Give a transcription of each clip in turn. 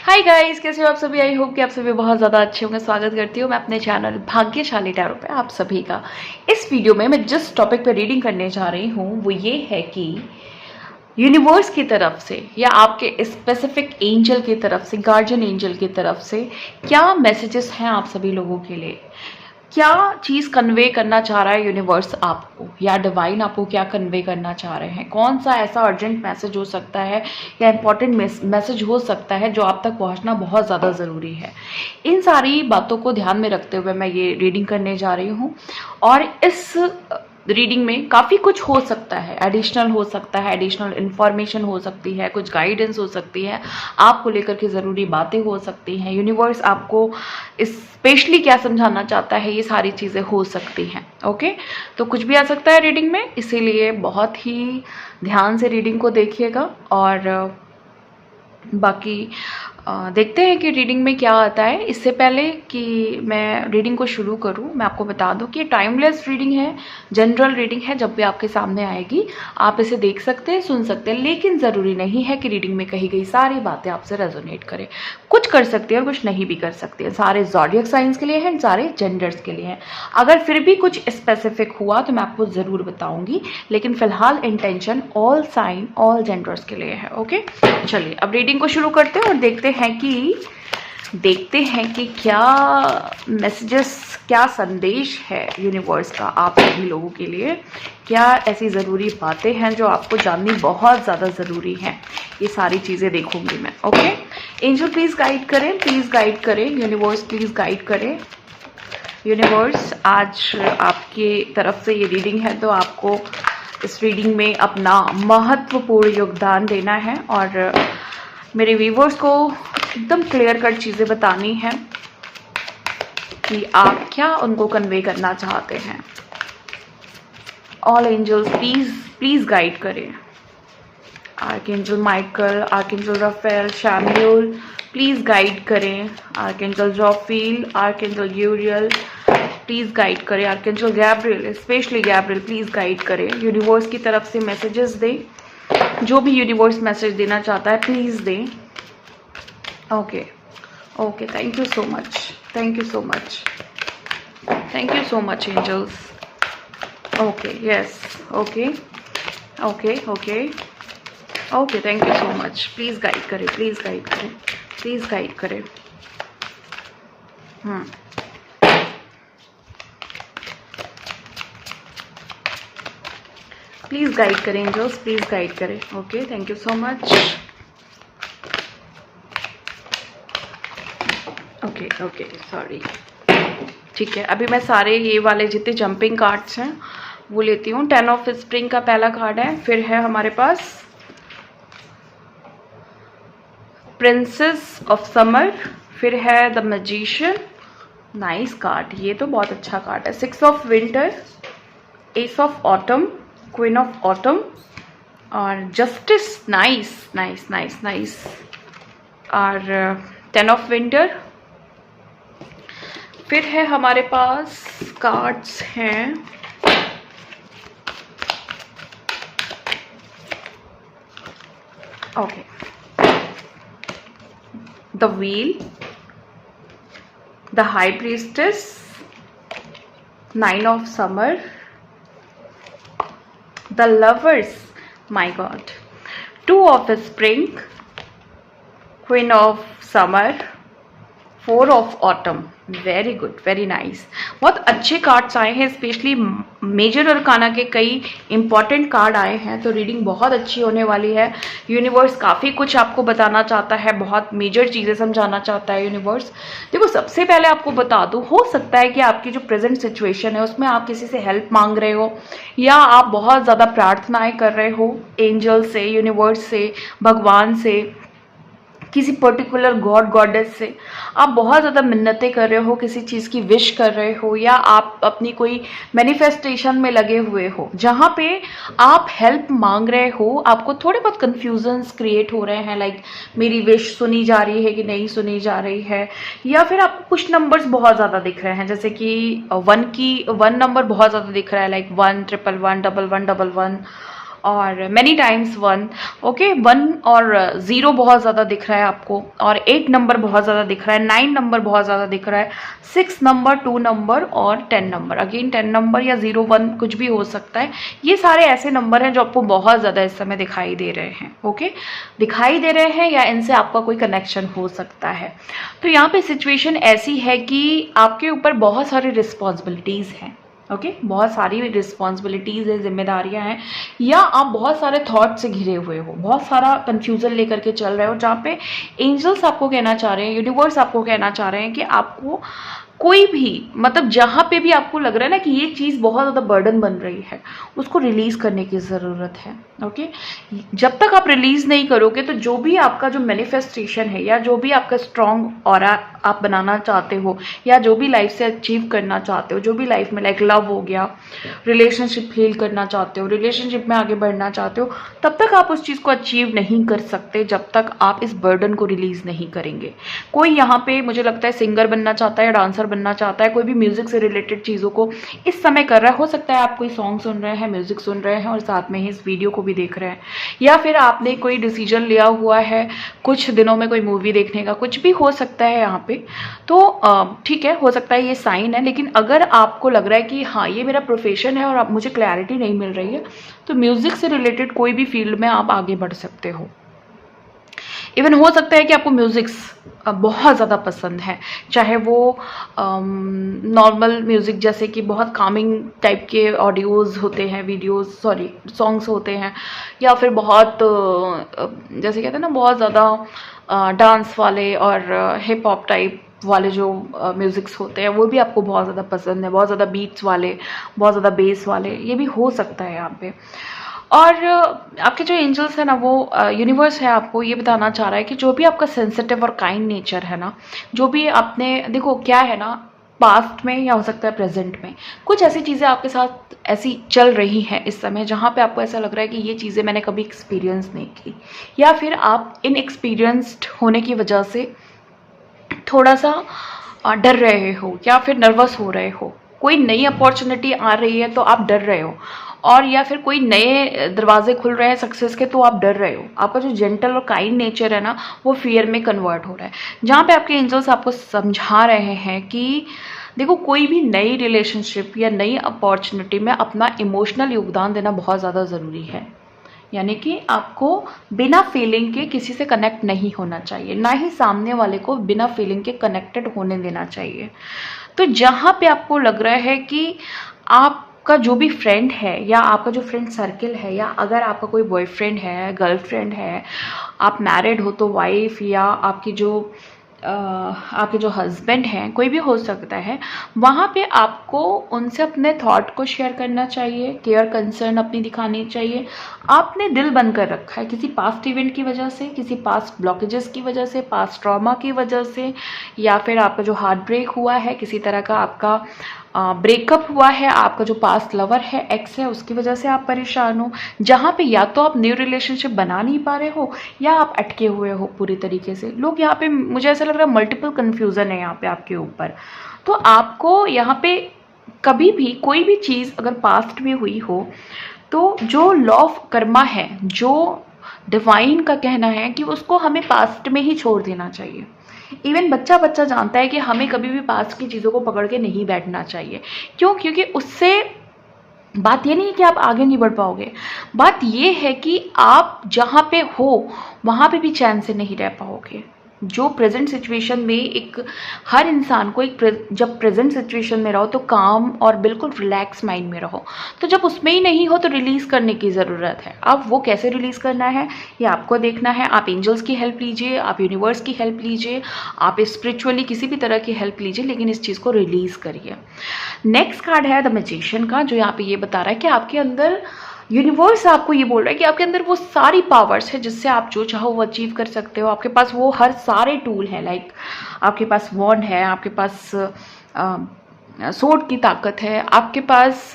Hi guys, कैसे हो आप सभी। आई होप कि आप सभी बहुत ज़्यादा अच्छे होंगे। स्वागत करती हूँ मैं अपने चैनल भाग्यशाली टैरो पे आप सभी का। इस वीडियो में मैं जिस टॉपिक पे रीडिंग करने जा रही हूँ वो ये है कि यूनिवर्स की तरफ से या आपके स्पेसिफिक एंजल की तरफ से, गार्जियन एंजल की तरफ से क्या मैसेजेस हैं आप सभी लोगों के लिए। क्या चीज़ कन्वे करना चाह रहा है यूनिवर्स आपको, या डिवाइन आपको क्या कन्वे करना चाह रहे हैं। कौन सा ऐसा अर्जेंट मैसेज हो सकता है या इंपॉर्टेंट मैसेज हो सकता है जो आप तक पहुंचना बहुत ज़्यादा ज़रूरी है। इन सारी बातों को ध्यान में रखते हुए मैं ये रीडिंग करने जा रही हूँ। और इस रीडिंग में काफ़ी कुछ हो सकता है, एडिशनल हो सकता है, एडिशनल इन्फॉर्मेशन हो सकती है, कुछ गाइडेंस हो सकती है, आपको लेकर के ज़रूरी बातें हो सकती हैं, यूनिवर्स आपको स्पेशली क्या समझाना चाहता है, ये सारी चीज़ें हो सकती हैं। ओके, तो कुछ भी आ सकता है रीडिंग में, इसीलिए बहुत ही ध्यान से रीडिंग को देखिएगा। और बाकी देखते हैं कि रीडिंग में क्या आता है। इससे पहले कि मैं रीडिंग को शुरू करूं, मैं आपको बता दूं कि टाइमलेस रीडिंग है, जनरल रीडिंग है। जब भी आपके सामने आएगी आप इसे देख सकते हैं, सुन सकते हैं, लेकिन ज़रूरी नहीं है कि रीडिंग में कही गई सारी बातें आपसे रेजोनेट करें। कुछ कर सकती है और कुछ नहीं भी कर सकती है। सारे ज़ॉडियक साइंस के लिए हैं, सारे जेंडर्स के लिए हैं। अगर फिर भी कुछ स्पेसिफिक हुआ तो मैं आपको ज़रूर बताऊंगी, लेकिन फिलहाल intention all sign all genders के लिए है। ओके, चलिए अब रीडिंग को शुरू करते हैं और देखते हैं कि क्या मैसेजेस, क्या संदेश है यूनिवर्स का आप सभी लोगों के लिए। क्या ऐसी ज़रूरी बातें हैं जो आपको जाननी बहुत ज़्यादा ज़रूरी हैं। ये सारी चीज़ें देखूंगी मैं। ओके, एंजल प्लीज़ गाइड करें, प्लीज़ गाइड करें, यूनिवर्स प्लीज़ गाइड करें। यूनिवर्स आज आपके तरफ से ये रीडिंग है तो आपको इस रीडिंग में अपना महत्वपूर्ण योगदान देना है और मेरे व्यूवर्स को एकदम क्लियर कट चीज़ें बतानी है कि आप क्या उनको कन्वे करना चाहते हैं। All angels please please guide करें। Archangel Michael, archangel Raphael, Chamuel please guide करें। Archangel Jophiel, archangel Uriel please guide करें। Archangel Gabriel, specially Gabriel please guide करें। यूनिवर्स की तरफ से मैसेजेस दें, जो भी यूनिवर्स मैसेज देना चाहता है प्लीज दें। Okay okay, thank you so much, thank you so much, thank you so much angels. Okay, yes, okay okay okay okay, thank you so much. Please guide करें, please guide करें, please guide करें। Please guide करें angels, please guide करें। Okay, thank you so much. Okay okay, sorry, ठीक है। अभी मैं सारे ये वाले जितने जंपिंग कार्ड्स हैं वो लेती हूँ। 10 ऑफ स्प्रिंग का पहला कार्ड है, फिर है हमारे पास प्रिंसेस ऑफ समर, फिर है द मैजिशियन, नाइस कार्ड, ये तो बहुत अच्छा कार्ड है। 6 of winter, ace of autumn, queen of autumn और justice, nice nice nice nice. और 10 ऑफ विंटर। फिर है हमारे पास कार्ड्स हैं okay, the wheel, the high priestess, 9 of summer, the lovers, my god, 2 of spring, queen of summer, 4 of autumn. Very good, very nice, बहुत अच्छे cards आए हैं। स्पेशली मेजर अरकाना के कई इंपॉर्टेंट कार्ड आए हैं, तो रीडिंग बहुत अच्छी होने वाली है। यूनिवर्स काफ़ी कुछ आपको बताना चाहता है, बहुत मेजर चीज़ें समझाना चाहता है यूनिवर्स। देखो, सबसे पहले आपको बता दूं, हो सकता है कि आपकी जो प्रेजेंट सिचुएशन है उसमें आप किसी से हेल्प मांग रहे हो, या आप बहुत ज़्यादा प्रार्थनाएं कर रहे हो एंजल से, यूनिवर्स से, भगवान से, किसी पर्टिकुलर गॉड गॉडेस से आप बहुत ज़्यादा मिन्नतें कर रहे हो, किसी चीज़ की विश कर रहे हो, या आप अपनी कोई मैनिफेस्टेशन में लगे हुए हो जहाँ पे आप हेल्प मांग रहे हो। आपको थोड़े बहुत कन्फ्यूजन्स क्रिएट हो रहे हैं, लाइक मेरी विश सुनी जा रही है कि नहीं सुनी जा रही है, या फिर आपको कुछ नंबर्स बहुत ज़्यादा दिख रहे हैं, जैसे कि 1 नंबर बहुत ज़्यादा दिख रहा है, लाइक 1 1 1 1 1 1 1 1 और मैनी टाइम्स 1, ओके। 1 और 0 बहुत ज़्यादा दिख रहा है आपको, और 8 नंबर बहुत ज़्यादा दिख रहा है, 9 नंबर बहुत ज़्यादा दिख रहा है, 6 नंबर, 2 नंबर और 10 नंबर। अगेन 10 नंबर या 0, 1 कुछ भी हो सकता है। ये सारे ऐसे नंबर हैं जो आपको बहुत ज़्यादा इस समय दिखाई दे रहे हैं, ओके, दिखाई दे रहे हैं, या इनसे आपका कोई कनेक्शन हो सकता है। तो यहाँ पे सिचुएशन ऐसी है कि आपके ऊपर बहुत सारी रिस्पॉन्सिबिलिटीज़ हैं, ओके, बहुत सारी रिस्पॉन्सिबिलिटीज़ है, जिम्मेदारियां हैं, या आप बहुत सारे थॉट से घिरे हुए हो, बहुत सारा कंफ्यूजन लेकर के चल रहे हो, जहाँ पे एंजल्स आपको कहना चाह रहे हैं, यूनिवर्स आपको कहना चाह रहे हैं कि आपको कोई भी, मतलब जहाँ पे भी आपको लग रहा है ना कि ये चीज़ बहुत ज़्यादा बर्डन बन रही है, उसको रिलीज़ करने की ज़रूरत है, ओके। जब तक आप रिलीज़ नहीं करोगे तो जो भी आपका जो मैनिफेस्टेशन है, या जो भी आपका स्ट्रॉन्ग ऑरा आप बनाना चाहते हो, या जो भी लाइफ से अचीव करना चाहते हो, जो भी लाइफ में लाइक लव हो गया, रिलेशनशिप हील करना चाहते हो, रिलेशनशिप में आगे बढ़ना चाहते हो, तब तक आप उस चीज़ को अचीव नहीं कर सकते जब तक आप इस बर्डन को रिलीज़ नहीं करेंगे। कोई यहाँ पे मुझे लगता है सिंगर बनना चाहता है, डांसर बनना चाहता है, कोई भी म्यूजिक से रिलेटेड चीज़ों को इस समय कर रहा है। हो सकता है आप कोई सॉन्ग सुन रहे हैं, म्यूजिक सुन रहे हैं और साथ में ही इस वीडियो को भी देख रहे हैं, या फिर आपने कोई डिसीजन लिया हुआ है कुछ दिनों में कोई मूवी देखने का, कुछ भी हो सकता है यहाँ पे। तो ठीक है, हो सकता है ये साइन है, लेकिन अगर आपको लग रहा है कि हाँ ये मेरा प्रोफेशन है और अब मुझे क्लैरिटी नहीं मिल रही है, तो म्यूजिक से रिलेटेड कोई भी फील्ड में आप आगे बढ़ सकते हो। इवन हो सकता है कि आपको म्यूज़िक्स बहुत ज़्यादा पसंद है, चाहे वो नॉर्मल म्यूज़िक जैसे कि बहुत कामिंग टाइप के ऑडियोज़ होते हैं, वीडियोज़ सॉरी सॉन्ग्स होते हैं, या फिर बहुत जैसे कहते हैं ना बहुत ज़्यादा डांस वाले और हिप हॉप टाइप वाले जो म्यूज़िक्स होते हैं, वो भी आपको बहुत ज़्यादा पसंद है, बहुत ज़्यादा बीट्स वाले, बहुत ज़्यादा बेस वाले, ये भी हो सकता है यहाँ पे। और आपके जो एंजल्स है ना, वो यूनिवर्स है आपको ये बताना चाह रहा है कि जो भी आपका सेंसिटिव और काइंड नेचर है ना, जो भी आपने, देखो क्या है ना, पास्ट में या हो सकता है प्रेजेंट में कुछ ऐसी चीज़ें आपके साथ ऐसी चल रही हैं इस समय, जहाँ पे आपको ऐसा लग रहा है कि ये चीज़ें मैंने कभी एक्सपीरियंस नहीं की, या फिर आप इनएक्सपीरियंस्ड होने की वजह से थोड़ा सा डर रहे हो, या फिर नर्वस हो रहे हो। कोई नई अपॉर्चुनिटी आ रही है तो आप डर रहे हो, और या फिर कोई नए दरवाजे खुल रहे हैं सक्सेस के तो आप डर रहे हो। आपका जो जेंटल और काइंड नेचर है ना, वो फियर में कन्वर्ट हो रहा है, जहाँ पे आपके एंजल्स आपको समझा रहे हैं कि देखो कोई भी नई रिलेशनशिप या नई अपॉर्चुनिटी में अपना इमोशनल योगदान देना बहुत ज़्यादा ज़रूरी है। यानी कि आपको बिना फीलिंग के किसी से कनेक्ट नहीं होना चाहिए, ना ही सामने वाले को बिना फीलिंग के कनेक्टेड होने देना चाहिए। तो जहाँ पे आपको लग रहा है कि आपका जो भी फ्रेंड है, या आपका जो फ्रेंड सर्किल है, या अगर आपका कोई बॉयफ्रेंड है, गर्लफ्रेंड है, आप मैरिड हो तो वाइफ, या आपके जो हस्बैंड हैं, कोई भी हो सकता है, वहाँ पे आपको उनसे अपने थॉट को शेयर करना चाहिए, केयर कंसर्न अपनी दिखानी चाहिए। आपने दिल बंद कर रखा है किसी पास्ट इवेंट की वजह से, किसी पास्ट ब्लॉकेजेस की वजह से, पास्ट ट्रॉमा की वजह से, या फिर आपका जो हार्ट ब्रेक हुआ है, किसी तरह का आपका ब्रेकअप हुआ है, आपका जो पास्ट लवर है, एक्स है, उसकी वजह से आप परेशान हो, जहाँ पे या तो आप न्यू रिलेशनशिप बना नहीं पा रहे हो, या आप अटके हुए हो पूरी तरीके से। लोग यहाँ पे, मुझे ऐसा लग रहा है मल्टीपल कन्फ्यूज़न है यहाँ पे आपके ऊपर। तो आपको यहाँ पे कभी भी कोई भी चीज़ अगर पास्ट में हुई हो, तो जो लॉ ऑफ कर्मा है, जो डिवाइन का कहना है कि उसको हमें पास्ट में ही छोड़ देना चाहिए। इवन बच्चा जानता है कि हमें कभी भी पास्ट की चीज़ों को पकड़ के नहीं बैठना चाहिए। क्यों? क्योंकि उससे बात ये नहीं है कि आप आगे नहीं बढ़ पाओगे, बात ये है कि आप जहाँ पे हो वहाँ पे भी चैन से नहीं रह पाओगे। जो प्रेजेंट सिचुएशन में एक हर इंसान को जब प्रेजेंट सिचुएशन में रहो तो काम और बिल्कुल रिलैक्स माइंड में रहो। तो जब उसमें ही नहीं हो तो रिलीज़ करने की ज़रूरत है। अब वो कैसे रिलीज़ करना है ये आपको देखना है। आप एंजल्स की हेल्प लीजिए, आप यूनिवर्स की हेल्प लीजिए, आप स्पिरिचुअली किसी भी तरह की हेल्प लीजिए, लेकिन इस चीज़ को रिलीज़ करिए। नेक्स्ट कार्ड है द मैजिशियन का, जो यहाँ पे ये बता रहा है कि आपके अंदर यूनिवर्स आपको ये बोल रहा है कि आपके अंदर वो सारी पावर्स है जिससे आप जो चाहो वो अचीव कर सकते हो। आपके पास वो हर सारे टूल हैं, लाइक आपके पास वॉन्ड है, आपके पास सोर्ड की ताकत है, आपके पास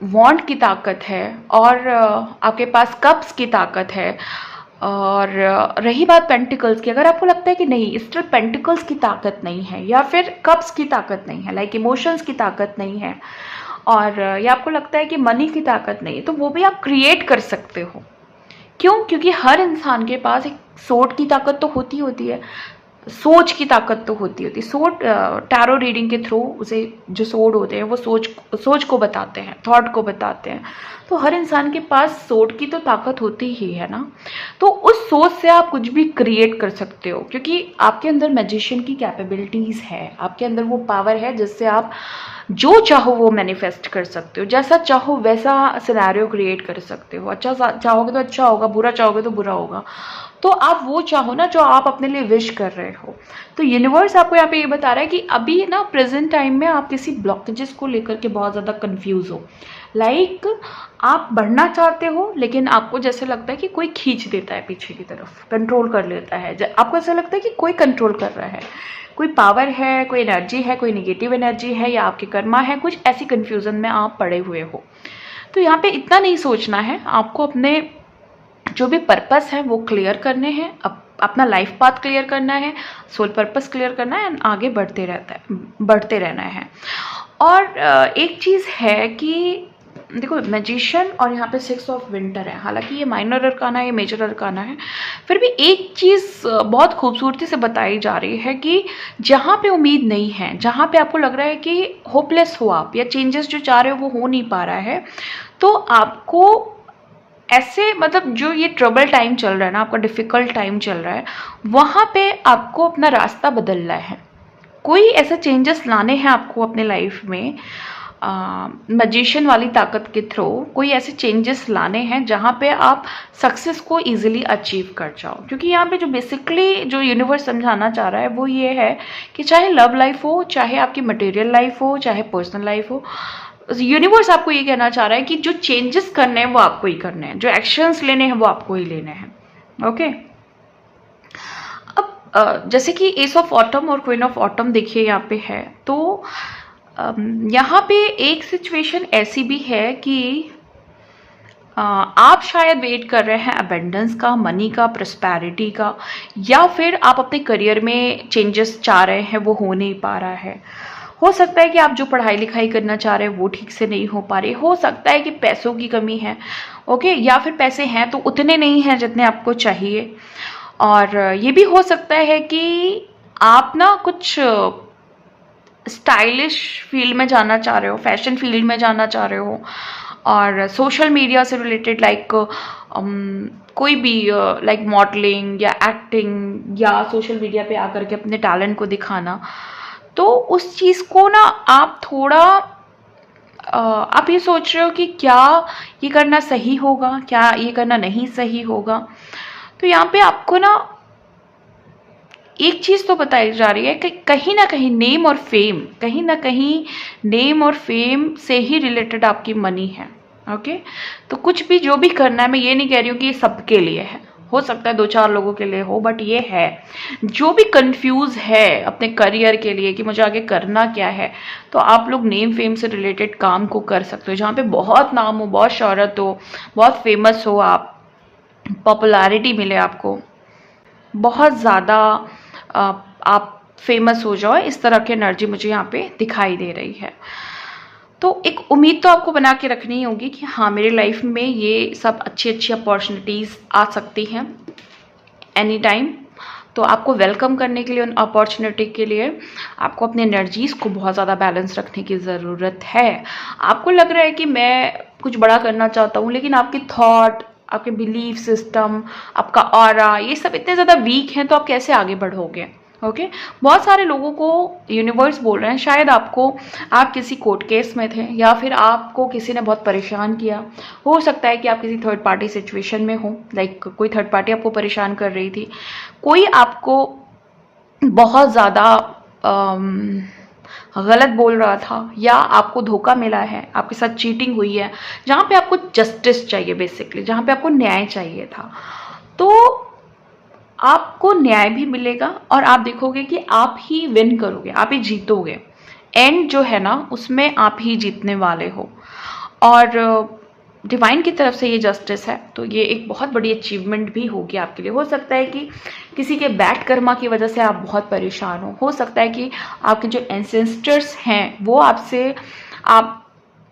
वॉन्ड की ताकत है, और आपके पास कप्स की ताकत है। और रही बात पेंटिकल्स की, अगर आपको लगता है कि नहीं स्टिल पेंटिकल्स की ताकत नहीं है, या फिर कप्स की ताकत नहीं है, लाइक इमोशंस की ताकत नहीं है, और या आपको लगता है कि मनी की ताकत नहीं है, तो वो भी आप क्रिएट कर सकते हो। क्यों? क्योंकि हर इंसान के पास एक सोच की ताकत तो होती है, सोच की ताकत तो होती है। सोच टैरो रीडिंग के थ्रू उसे जो सोड होते हैं वो सोच को बताते हैं, थॉट को बताते हैं। तो हर इंसान के पास सोच की तो ताकत होती ही है ना। तो उस सोच से आप कुछ भी क्रिएट कर सकते हो, क्योंकि आपके अंदर मैजिशियन की कैपेबिलिटीज़ है, आपके अंदर वो पावर है जिससे आप जो चाहो वो मैनिफेस्ट कर सकते हो, जैसा चाहो वैसा सिनेरियो क्रिएट कर सकते हो। अच्छा चाहोगे तो अच्छा होगा, बुरा चाहोगे तो बुरा होगा। तो आप वो चाहो ना जो आप अपने लिए विश कर रहे हो। तो यूनिवर्स आपको यहाँ पे ये बता रहा है कि अभी ना प्रेजेंट टाइम में आप किसी ब्लॉकेजेस को लेकर के बहुत ज़्यादा कंफ्यूज हो। लाइक आप बढ़ना चाहते हो, लेकिन आपको जैसे लगता है कि कोई खींच देता है पीछे की तरफ, कंट्रोल कर लेता है। आपको ऐसा लगता है कि कोई कंट्रोल कर रहा है, कोई पावर है, कोई एनर्जी है, कोई नेगेटिव एनर्जी है, या आपके कर्मा है, कुछ ऐसी कन्फ्यूज़न में आप पड़े हुए हो। तो यहाँ पे इतना नहीं सोचना है, आपको अपने जो भी पर्पस है वो क्लियर करने हैं, अपना लाइफ पाथ क्लियर करना है, सोल पर्पस क्लियर करना है, आगे बढ़ते रहना है। और एक चीज़ है कि देखो मैजिशियन और यहाँ पे 6 ऑफ विंटर है, हालांकि ये माइनर अरकाना है, ये मेजर अरकाना है, फिर भी एक चीज़ बहुत खूबसूरती से बताई जा रही है कि जहाँ पे उम्मीद नहीं है, जहाँ पे आपको लग रहा है कि होपलेस हो आप, या चेंजेस जो चाह रहे हो वो हो नहीं पा रहा है, तो आपको ऐसे मतलब जो ये ट्रबल टाइम चल रहा है ना, आपका डिफ़िकल्ट टाइम चल रहा है, वहाँ पे आपको अपना रास्ता बदलना है। कोई ऐसे चेंजेस लाने हैं आपको अपने लाइफ में, मैजिशियन वाली ताकत के थ्रू कोई ऐसे चेंजेस लाने हैं जहाँ पे आप सक्सेस को इजीली अचीव कर जाओ। क्योंकि यहाँ पे जो बेसिकली जो यूनिवर्स समझाना चाह रहा है वो ये है कि चाहे लव लाइफ हो, चाहे आपकी मटेरियल लाइफ हो, चाहे पर्सनल लाइफ हो, यूनिवर्स आपको ये कहना चाह रहा है कि जो चेंजेस करने हैं वो आपको ही करने हैं, जो एक्शंस लेने हैं वो आपको ही लेने हैं। ओके, अब जैसे कि एस ऑफ ऑटम और क्वीन ऑफ ऑटम देखिए यहाँ पे है, तो यहाँ पे एक सिचुएशन ऐसी भी है कि आप शायद वेट कर रहे हैं अबेंडेंस का, मनी का, प्रॉस्पेरिटी का, या फिर आप अपने करियर में चेंजेस चाह रहे हैं, वो हो नहीं पा रहा है। हो सकता है कि आप जो पढ़ाई लिखाई करना चाह रहे हैं वो ठीक से नहीं हो पा रही, हो सकता है कि पैसों की कमी है, ओके, या फिर पैसे हैं तो उतने नहीं हैं जितने आपको चाहिए। और ये भी हो सकता है कि आप ना कुछ स्टाइलिश फील्ड में जाना चाह रहे हो, फैशन फील्ड में जाना चाह रहे हो, और सोशल मीडिया से रिलेटेड लाइक कोई भी लाइक मॉडलिंग या एक्टिंग या सोशल मीडिया पे आकर के अपने टैलेंट को दिखाना, तो उस चीज़ को ना आप थोड़ा आप ये सोच रहे हो कि क्या ये करना सही होगा, क्या ये करना नहीं सही होगा। तो यहाँ पे आपको ना एक चीज़ तो बताई जा रही है कि कहीं ना कहीं नेम और फेम, कहीं ना कहीं नेम और फेम से ही रिलेटेड आपकी मनी है। ओके, तो कुछ भी जो भी करना है, मैं ये नहीं कह रही हूँ कि ये सबके लिए है, हो सकता है 2-4 लोगों के लिए हो, बट ये है जो भी कंफ्यूज है अपने करियर के लिए कि मुझे आगे करना क्या है, तो आप लोग नेम फेम से रिलेटेड काम को कर सकते हो, जहाँ पे बहुत नाम हो, बहुत शोहरत हो, बहुत फेमस हो, आप पॉपुलैरिटी मिले आपको, बहुत ज़्यादा आप फेमस हो जाओ, इस तरह की एनर्जी मुझे यहाँ पे दिखाई दे रही है। तो एक उम्मीद तो आपको बना के रखनी होगी कि हाँ, मेरी लाइफ में ये सब अच्छी अच्छी अपॉर्चुनिटीज़ आ सकती हैं एनी टाइम। तो आपको वेलकम करने के लिए, उन अपॉर्चुनिटी के लिए आपको अपनी एनर्जीज़ को बहुत ज़्यादा बैलेंस रखने की ज़रूरत है। आपको लग रहा है कि मैं कुछ बड़ा करना चाहता हूँ, लेकिन आपकी थॉट, आपके बिलीफ सिस्टम, आपका ऑरा, ये सब इतने ज़्यादा वीक हैं, तो आप कैसे आगे बढ़ोगे। ओके, बहुत सारे लोगों को यूनिवर्स बोल रहे हैं, शायद आप किसी कोर्ट केस में थे, या फिर आपको किसी ने बहुत परेशान किया, हो सकता है कि आप किसी थर्ड पार्टी सिचुएशन में हो, लाइक कोई थर्ड पार्टी आपको परेशान कर रही थी, कोई आपको बहुत ज़्यादा गलत बोल रहा था, या आपको धोखा मिला है, आपके साथ चीटिंग हुई है, जहाँ पे आपको जस्टिस चाहिए, बेसिकली जहाँ पे आपको न्याय चाहिए था, तो आपको न्याय भी मिलेगा और आप देखोगे कि आप ही विन करोगे, आप ही जीतोगे। एंड जो है ना, उसमें आप ही जीतने वाले हो, और डिवाइन की तरफ से ये जस्टिस है, तो ये एक बहुत बड़ी अचीवमेंट भी होगी आपके लिए। हो सकता है कि किसी के बैड कर्मा की वजह से आप बहुत परेशान हो सकता है कि आपके जो एंसेस्टर्स हैं वो आपसे, आप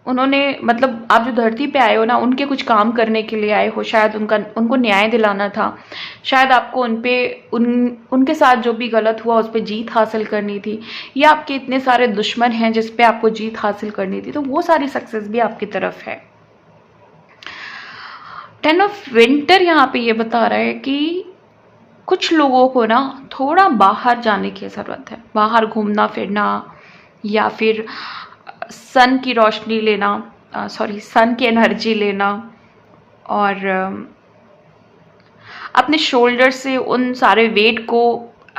उन्होंने मतलब आप जो धरती पे आए हो ना, उनके कुछ काम करने के लिए आए हो, शायद उनको न्याय दिलाना था, शायद आपको उनके साथ जो भी गलत हुआ उस पर जीत हासिल करनी थी, या आपके इतने सारे दुश्मन हैं जिस पे आपको जीत हासिल करनी थी, तो वो सारी सक्सेस भी आपकी तरफ है। 10 ऑफ विंटर यहाँ पे ये बता रहा है कि कुछ लोगों को ना थोड़ा बाहर जाने की ज़रूरत है, बाहर घूमना फिरना, या फिर सन की रोशनी लेना, सन की एनर्जी लेना, और अपने शोल्डर से उन सारे वेट को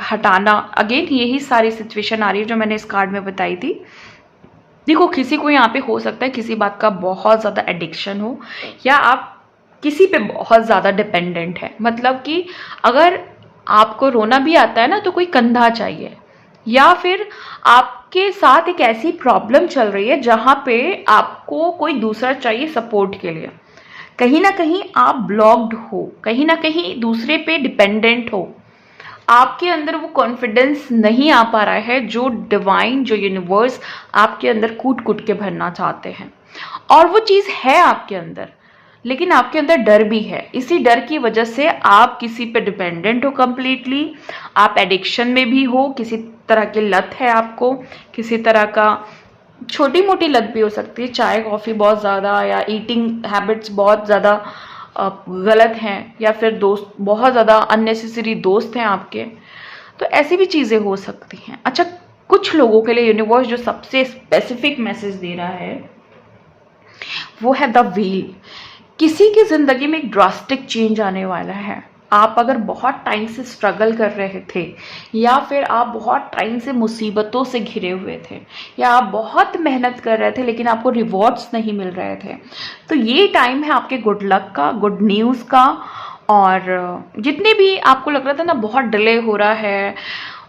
हटाना। अगेन यही सारी सिचुएशन आ रही है जो मैंने इस कार्ड में बताई थी। देखो, किसी को यहाँ पे हो सकता है किसी बात का बहुत ज़्यादा एडिक्शन हो, या आप किसी पे बहुत ज़्यादा डिपेंडेंट है। मतलब कि अगर आपको रोना भी आता है ना, तो कोई कंधा चाहिए, या फिर आपके साथ एक ऐसी प्रॉब्लम चल रही है जहाँ पे आपको कोई दूसरा चाहिए सपोर्ट के लिए। कहीं ना कहीं आप ब्लॉक्ड हो, कहीं ना कहीं दूसरे पे डिपेंडेंट हो, आपके अंदर वो कॉन्फिडेंस नहीं आ पा रहा है जो डिवाइन, जो यूनिवर्स आपके अंदर कूट कूट के भरना चाहते हैं। और वो चीज़ है आपके अंदर, लेकिन आपके अंदर डर भी है। इसी डर की वजह से आप किसी पे डिपेंडेंट हो कंप्लीटली, आप एडिक्शन में भी हो, किसी तरह की लत है आपको, किसी तरह का छोटी मोटी लत भी हो सकती है, चाय कॉफ़ी बहुत ज़्यादा, या ईटिंग हैबिट्स बहुत ज़्यादा गलत हैं, या फिर दोस्त बहुत ज़्यादा अननेसेसरी दोस्त हैं आपके, तो ऐसी भी चीज़ें हो सकती हैं। अच्छा, कुछ लोगों के लिए यूनिवर्स जो सबसे स्पेसिफिक मैसेज दे रहा है वो है द व्हील। किसी की ज़िंदगी में एक ड्रास्टिक चेंज आने वाला है। आप अगर बहुत टाइम से स्ट्रगल कर रहे थे, या फिर आप बहुत टाइम से मुसीबतों से घिरे हुए थे, या आप बहुत मेहनत कर रहे थे लेकिन आपको रिवॉर्ड्स नहीं मिल रहे थे, तो ये टाइम है आपके गुड लक का, गुड न्यूज़ का। और जितने भी आपको लग रहा था ना बहुत डिले हो रहा है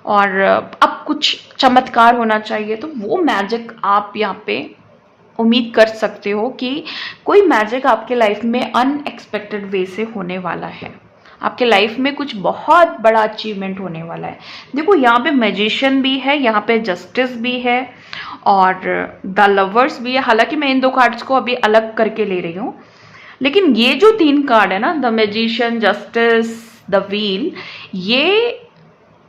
और अब कुछ चमत्कार होना चाहिए, तो वो मैजिक आप यहाँ पे उम्मीद कर सकते हो कि कोई मैजिक आपके लाइफ में अनएक्सपेक्टेड वे से होने वाला है। आपके लाइफ में कुछ बहुत बड़ा अचीवमेंट होने वाला है। देखो, यहाँ पे मैजिशियन भी है, यहाँ पे जस्टिस भी है, और द लवर्स भी है। हालांकि मैं इन दो कार्ड्स को अभी अलग करके ले रही हूँ, लेकिन ये जो 3 कार्ड है ना, the magician, justice, the wheel, ये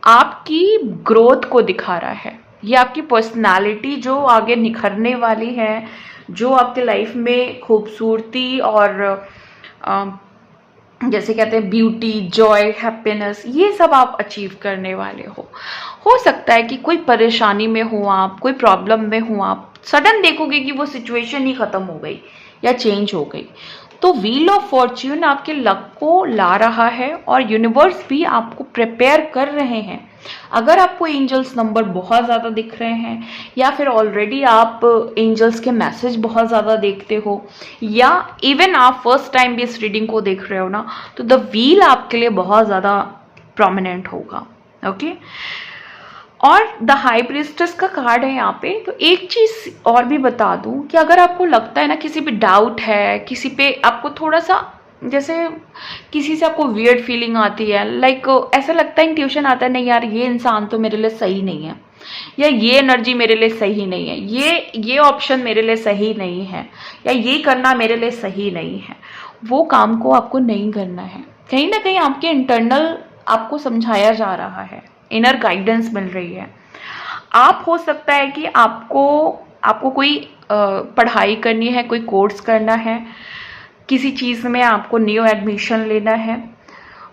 आपकी ग्रोथ को दिखा रहा है। ये आपकी पर्सनालिटी जो आगे निखरने वाली है, जो आपके लाइफ में खूबसूरती और जैसे कहते हैं ब्यूटी, जॉय, हैप्पीनेस, ये सब आप अचीव करने वाले हो सकता है कि कोई परेशानी में हो आप, कोई प्रॉब्लम में हो आप, सडन देखोगे कि वो सिचुएशन ही खत्म हो गई या चेंज हो गई। तो व्हील ऑफ फॉर्च्यून आपके लक को ला रहा है, और यूनिवर्स भी आपको प्रिपेयर कर रहे हैं। अगर आपको एंजल्स नंबर बहुत ज़्यादा दिख रहे हैं, या फिर ऑलरेडी आप एंजल्स के मैसेज बहुत ज़्यादा देखते हो, या इवन आप फर्स्ट टाइम भी इस रीडिंग को देख रहे हो ना, तो द व्हील आपके लिए बहुत ज़्यादा प्रोमिनेंट होगा। ओके, और द हाई प्रीस्टेस का कार्ड है यहाँ पे। तो एक चीज़ और भी बता दूं कि अगर आपको लगता है ना किसी पे डाउट है, किसी पे आपको थोड़ा सा, जैसे किसी से आपको वियर्ड फीलिंग आती है, लाइक ऐसा लगता है, इंट्यूशन आता है, नहीं यार ये इंसान तो मेरे लिए सही नहीं है, या ये एनर्जी मेरे लिए सही नहीं है, ये ऑप्शन मेरे लिए सही नहीं है, या ये करना मेरे लिए सही नहीं है, वो काम को आपको नहीं करना है। कहीं ना कहीं आपके इंटरनल आपको समझाया जा रहा है, इनर गाइडेंस मिल रही है। आप हो सकता है कि आपको कोई पढ़ाई करनी है, कोई कोर्स करना है, किसी चीज़ में आपको न्यू एडमिशन लेना है,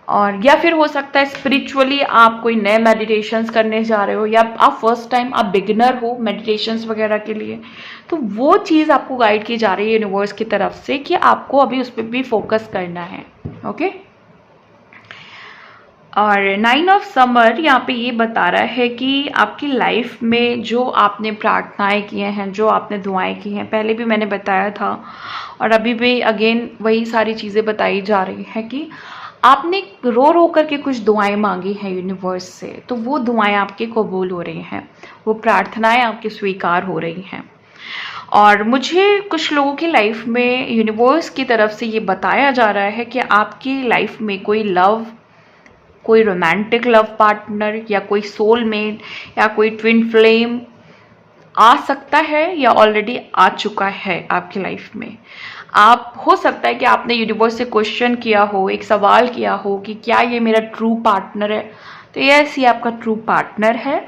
और या फिर हो सकता है स्पिरिचुअली आप कोई नए मेडिटेशंस करने जा रहे हो, या आप फर्स्ट टाइम आप बिगिनर हो मेडिटेशंस वगैरह के लिए, तो वो चीज़ आपको गाइड की जा रही है यूनिवर्स की तरफ से कि आपको अभी उस पर भी फोकस करना है। ओके, और 9 ऑफ समर यहाँ पे ये बता रहा है कि आपकी लाइफ में जो आपने प्रार्थनाएं की हैं, जो आपने दुआएं की हैं, पहले भी मैंने बताया था और अभी भी अगेन वही सारी चीज़ें बताई जा रही हैं कि आपने रो रो करके कुछ दुआएं मांगी हैं यूनिवर्स से, तो वो दुआएं आपके कबूल हो रही हैं, वो प्रार्थनाएं आपकी स्वीकार हो रही हैं। और मुझे कुछ लोगों की लाइफ में यूनिवर्स की तरफ से ये बताया जा रहा है कि आपकी लाइफ में कोई लव, कोई रोमांटिक लव पार्टनर, या कोई सोलमेट, या कोई ट्विन फ्लेम आ सकता है या ऑलरेडी आ चुका है आपकी लाइफ में। आप हो सकता है कि आपने यूनिवर्स से क्वेश्चन किया हो, एक सवाल किया हो कि क्या ये मेरा ट्रू पार्टनर है। तो यस, ये आपका ट्रू पार्टनर है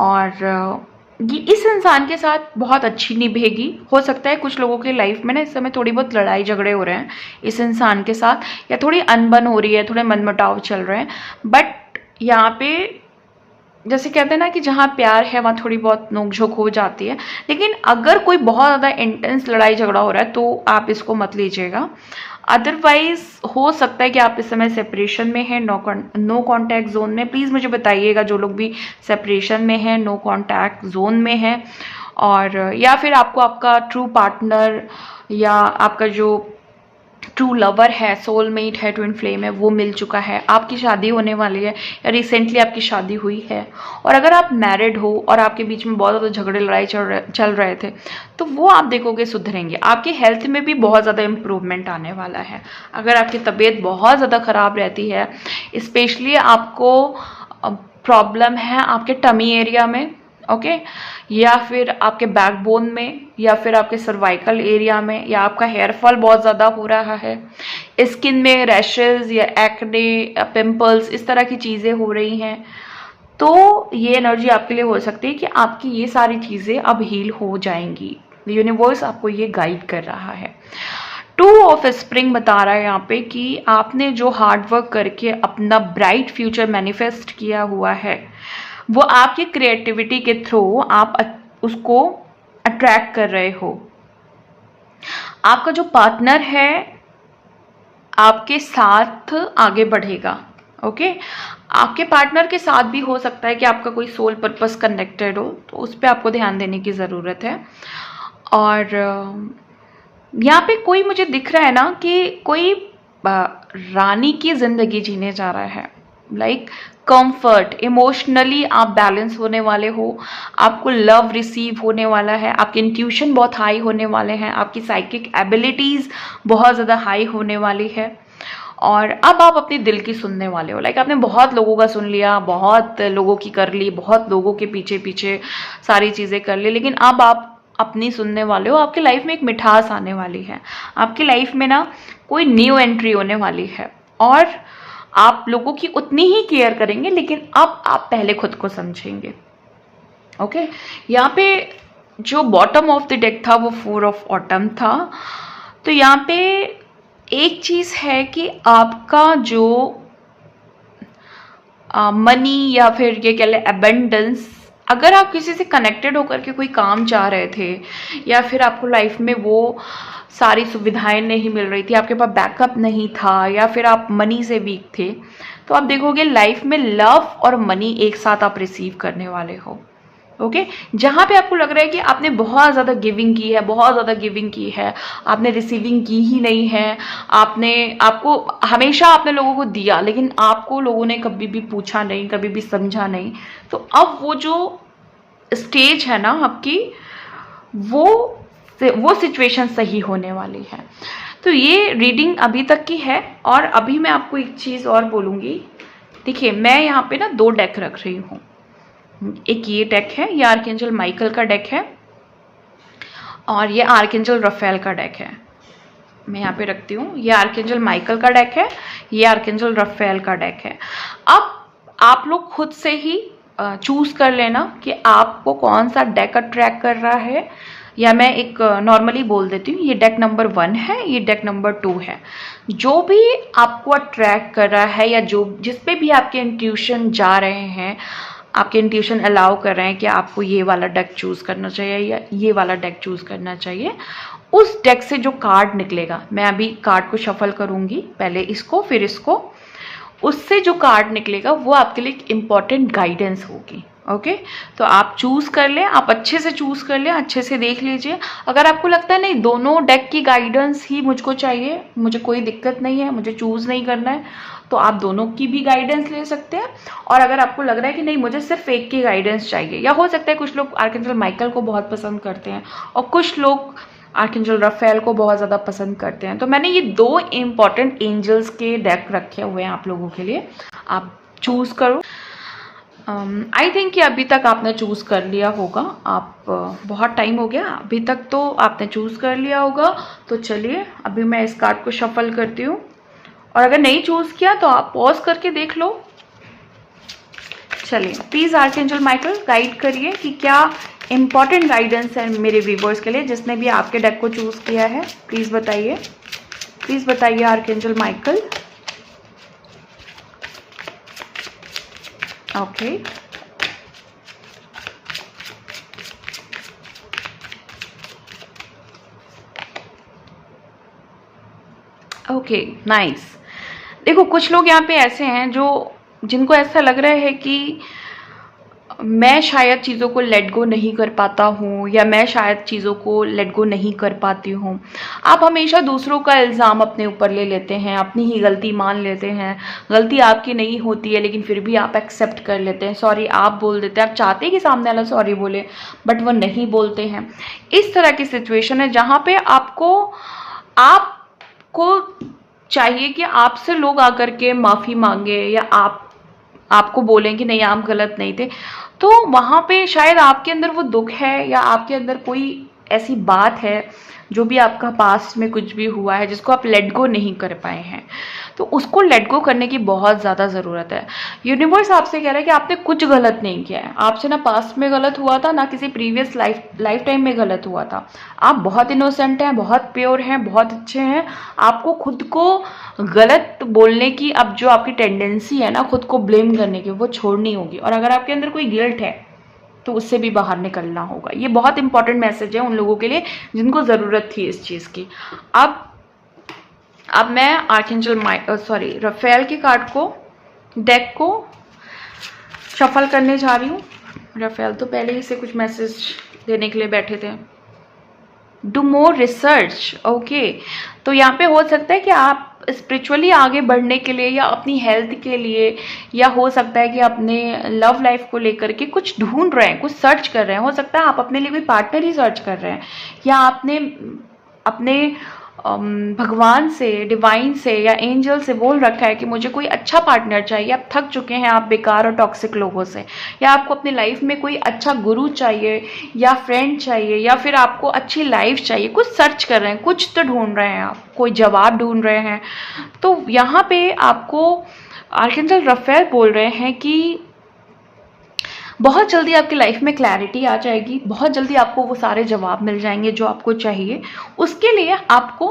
और ये इस इंसान के साथ बहुत अच्छी निभेगी। हो सकता है कुछ लोगों की लाइफ में ना इस समय थोड़ी बहुत लड़ाई झगड़े हो रहे हैं इस इंसान के साथ, या थोड़ी अनबन हो रही है, थोड़े मनमुटाव चल रहे हैं। बट यहाँ पे जैसे कहते हैं ना कि जहाँ प्यार है वहाँ थोड़ी बहुत नोकझोंक हो जाती है। लेकिन अगर कोई बहुत ज़्यादा इंटेंस लड़ाई झगड़ा हो रहा है तो आप इसको मत लीजिएगा। अदरवाइज हो सकता है कि आप इस समय सेपरेशन में हैं, नो कॉन्टैक्ट जोन में। प्लीज़ मुझे बताइएगा जो लोग भी सेपरेशन में हैं, नो कॉन्टैक्ट जोन में हैं, और या फिर आपको आपका ट्रू पार्टनर या आपका जो ट्रू लवर है, सोलमेट है, ट्विन फ्लेम है, वो मिल चुका है, आपकी शादी होने वाली है या रिसेंटली आपकी शादी हुई है। और अगर आप मैरिड हो और आपके बीच में बहुत ज़्यादा झगड़े लड़ाई चल रहे थे तो वो आप देखोगे सुधरेंगे। आपकी हेल्थ में भी बहुत ज़्यादा इम्प्रूवमेंट आने वाला है। अगर आपकी तबीयत बहुत ज़्यादा ख़राब रहती है, स्पेशली आपको प्रॉब्लम है आपके टमी एरिया में, ओके, या फिर आपके बैकबोन में, या फिर आपके सर्वाइकल एरिया में, या आपका हेयर फॉल बहुत ज़्यादा हो रहा है, स्किन में रैशेस या एक्ने, पिंपल्स, इस तरह की चीज़ें हो रही हैं, तो ये एनर्जी आपके लिए हो सकती है कि आपकी ये सारी चीज़ें अब हील हो जाएंगी। यूनिवर्स आपको ये गाइड कर रहा है। 2 ऑफ स्प्रिंग बता रहा है यहाँ पे कि आपने जो हार्डवर्क करके अपना ब्राइट फ्यूचर मैनिफेस्ट किया हुआ है वो आपकी क्रिएटिविटी के थ्रू आप उसको अट्रैक्ट कर रहे हो। आपका जो पार्टनर है आपके साथ आगे बढ़ेगा, ओके। आपके पार्टनर के साथ भी हो सकता है कि आपका कोई सोल पर्पस कनेक्टेड हो, तो उस पर आपको ध्यान देने की ज़रूरत है। और यहाँ पे कोई मुझे दिख रहा है ना कि कोई रानी की ज़िंदगी जीने जा रहा है, लाइक कंफर्ट, इमोशनली आप बैलेंस होने वाले हो, आपको लव रिसीव होने वाला है, आपके इंट्यूशन बहुत हाई होने वाले हैं, आपकी साइकिक एबिलिटीज़ बहुत ज़्यादा हाई होने वाली है। और अब आप अपने दिल की सुनने वाले हो। लाइक आपने बहुत लोगों का सुन लिया, बहुत लोगों की कर ली, बहुत लोगों के पीछे पीछे सारी चीज़ें कर ली, लेकिन अब आप अपनी सुनने वाले हो। आपकी लाइफ में एक मिठास आने वाली है, आपकी लाइफ में ना कोई न्यू एंट्री होने वाली है, और आप लोगों की उतनी ही केयर करेंगे, लेकिन अब आप पहले खुद को समझेंगे, ओके। यहाँ पे जो बॉटम ऑफ द डेक था वो 4 ऑफ ऑटम था। तो यहाँ पे एक चीज़ है कि आपका जो मनी या फिर ये कह लें अबेंडेंस, अगर आप किसी से कनेक्टेड होकर के कोई काम चाह रहे थे या फिर आपको लाइफ में वो सारी सुविधाएं नहीं मिल रही थी, आपके पास बैकअप नहीं था, या फिर आप मनी से वीक थे, तो आप देखोगे लाइफ में लव और मनी एक साथ आप रिसीव करने वाले हो, ओके। जहाँ पे आपको लग रहा है कि आपने बहुत ज़्यादा गिविंग की है, बहुत ज़्यादा गिविंग की है, आपने रिसीविंग की ही नहीं है, आपको हमेशा आपने लोगों को दिया लेकिन आपको लोगों ने कभी भी पूछा नहीं, कभी भी समझा नहीं, तो अब वो जो स्टेज है ना आपकी, वो सिचुएशन सही होने वाली है। तो ये रीडिंग अभी तक की है। और अभी मैं आपको एक चीज़ और बोलूँगी। देखिए, मैं यहाँ पे ना 2 डेक रख रही हूँ। एक ये डेक है, ये आर्कएंजल माइकल का डेक है, और ये आर्कएंजल रफेल का डेक है। मैं यहाँ पे रखती हूँ, ये आर्कएंजल माइकल का डेक है, ये आर्कएंजल रफेल का डेक है। अब आप लोग खुद से ही चूज कर लेना कि आपको कौन सा डेक अट्रैक्ट कर रहा है, या मैं एक नॉर्मली बोल देती हूँ, ये डेक नंबर 1 है, ये डेक नंबर 2 है। जो भी आपको अट्रैक्ट कर रहा है या जिस पे भी आपके इंट्यूशन जा रहे हैं, आपके इंट्यूशन अलाउ कर रहे हैं कि आपको ये वाला डेक चूज़ करना चाहिए या ये वाला डेक चूज़ करना चाहिए, उस डेक से जो कार्ड निकलेगा, मैं अभी कार्ड को शफल करूँगी, पहले इसको फिर इसको, उससे जो कार्ड निकलेगा वो आपके लिए एक इम्पॉर्टेंट गाइडेंस होगी, ओके। तो आप चूज़ कर लें, आप अच्छे से चूज़ कर लें, अच्छे से देख लीजिए। अगर आपको लगता है नहीं दोनों डेक की गाइडेंस ही मुझको चाहिए, मुझे कोई दिक्कत नहीं है, मुझे चूज़ नहीं करना है, तो आप दोनों की भी गाइडेंस ले सकते हैं। और अगर आपको लग रहा है कि नहीं मुझे सिर्फ एक की गाइडेंस चाहिए, या हो सकता है कुछ लोग आर्कएंजल माइकल को बहुत पसंद करते हैं और कुछ लोग आर्कएंजल रफेल को बहुत ज़्यादा पसंद करते हैं, तो मैंने ये 2 इम्पॉर्टेंट एंजल्स के डेक रखे हुए हैं आप लोगों के लिए, आप चूज़ करो। आई थिंक कि अभी तक आपने चूज़ कर लिया होगा। आप बहुत टाइम हो गया, अभी तक तो आपने चूज़ कर लिया होगा। तो चलिए अभी मैं इस कार्ड को शफल करती हूँ, और अगर नहीं चूज़ किया तो आप पॉज करके देख लो। चलिए प्लीज़ आर्कएंजल माइकल गाइड करिए कि क्या इंपॉर्टेंट गाइडेंस है मेरे व्यूवर्स के लिए, जिसने भी आपके डेक को चूज़ किया है। प्लीज़ बताइए, प्लीज़ बताइए archangel Michael. Okay, okay, nice. देखो कुछ लोग यहाँ पे ऐसे हैं जो जिनको ऐसा लग रहा है कि मैं शायद चीज़ों को लेट गो नहीं कर पाता हूँ, या मैं शायद चीज़ों को लेट गो नहीं कर पाती हूँ। आप हमेशा दूसरों का इल्ज़ाम अपने ऊपर ले लेते हैं, अपनी ही गलती मान लेते हैं। गलती आपकी नहीं होती है लेकिन फिर भी आप एक्सेप्ट कर लेते हैं, सॉरी आप बोल देते हैं। आप चाहते हैं कि सामने वाला सॉरी बोले बट वो नहीं बोलते हैं। इस तरह की सिचुएशन है जहाँ पे आपको चाहिए कि आपसे लोग आकर के माफ़ी मांगे, या आपको बोलें कि नहीं आप गलत नहीं थे। तो वहाँ पे शायद आपके अंदर वो दुख है, या आपके अंदर कोई ऐसी बात है जो भी आपका पास्ट में कुछ भी हुआ है जिसको आप लेट गो नहीं कर पाए हैं। तो उसको लेट गो करने की बहुत ज़्यादा ज़रूरत है। यूनिवर्स आपसे कह रहा है कि आपने कुछ गलत नहीं किया है। आपसे ना पास्ट में गलत हुआ था, ना किसी प्रीवियस लाइफ टाइम में गलत हुआ था। आप बहुत इनोसेंट हैं, बहुत प्योर हैं, बहुत अच्छे हैं। आपको खुद को गलत बोलने की अब जो आपकी टेंडेंसी है ना, खुद को ब्लेम करने की, वो छोड़नी होगी। और अगर आपके अंदर कोई गिल्ट है तो उससे भी बाहर निकलना होगा। ये बहुत इंपॉर्टेंट मैसेज है उन लोगों के लिए जिनको ज़रूरत थी इस चीज़ की। अब मैं आर्कएंजल रफेल के कार्ड को, डेक को शफल करने जा रही हूँ। रफेल तो पहले ही से कुछ मैसेज देने के लिए बैठे थे। Do more research, okay. तो यहाँ पे हो सकता है कि आप स्पिरिचुअली आगे बढ़ने के लिए, या अपनी हेल्थ के लिए, या हो सकता है कि अपने लव लाइफ को लेकर के कुछ ढूंढ रहे हैं, कुछ सर्च कर रहे हैं। हो सकता है आप अपने लिए कोई पार्टनर ही सर्च कर रहे हैं, या आपने अपने भगवान से, डिवाइन से, या एंजल से बोल रखा है कि मुझे कोई अच्छा पार्टनर चाहिए। आप थक चुके हैं आप बेकार और टॉक्सिक लोगों से, या आपको अपनी लाइफ में कोई अच्छा गुरु चाहिए, या फ्रेंड चाहिए, या फिर आपको अच्छी लाइफ चाहिए। कुछ सर्च कर रहे हैं, कुछ तो ढूंढ रहे हैं, आप कोई जवाब ढूंढ रहे हैं। तो यहाँ पे आपको आर्कएंजल रफेल बोल रहे हैं कि बहुत जल्दी आपकी लाइफ में क्लैरिटी आ जाएगी, बहुत जल्दी आपको वो सारे जवाब मिल जाएंगे जो आपको चाहिए। उसके लिए आपको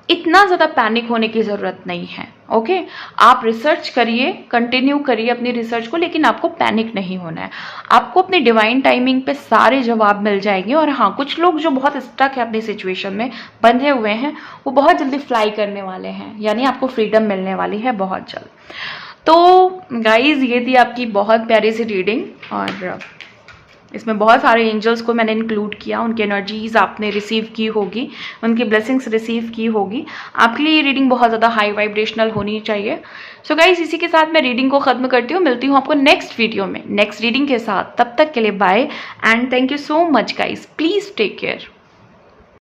इतना ज़्यादा पैनिक होने की ज़रूरत नहीं है। ओके, आप रिसर्च करिए, कंटिन्यू करिए अपनी रिसर्च को, लेकिन आपको पैनिक नहीं होना है। आपको अपनी डिवाइन टाइमिंग पे सारे जवाब मिल जाएंगे। और हाँ, कुछ लोग जो बहुत स्टक है अपनी सिचुएशन में, बंधे हुए हैं, वो बहुत जल्दी फ्लाई करने वाले हैं, यानी आपको फ्रीडम मिलने वाली है बहुत जल्द। तो गाइज ये थी आपकी बहुत प्यारी सी रीडिंग, और इसमें बहुत सारे एंजल्स को मैंने इंक्लूड किया। उनकी एनर्जीज आपने रिसीव की होगी, उनकी ब्लेसिंग्स रिसीव की होगी। आपके लिए ये रीडिंग बहुत ज़्यादा हाई वाइब्रेशनल होनी चाहिए। सो गाइज इसी के साथ मैं रीडिंग को ख़त्म करती हूँ। मिलती हूँ आपको नेक्स्ट वीडियो में नेक्स्ट रीडिंग के साथ। तब तक के लिए bye and thank you so much guys. Please take care.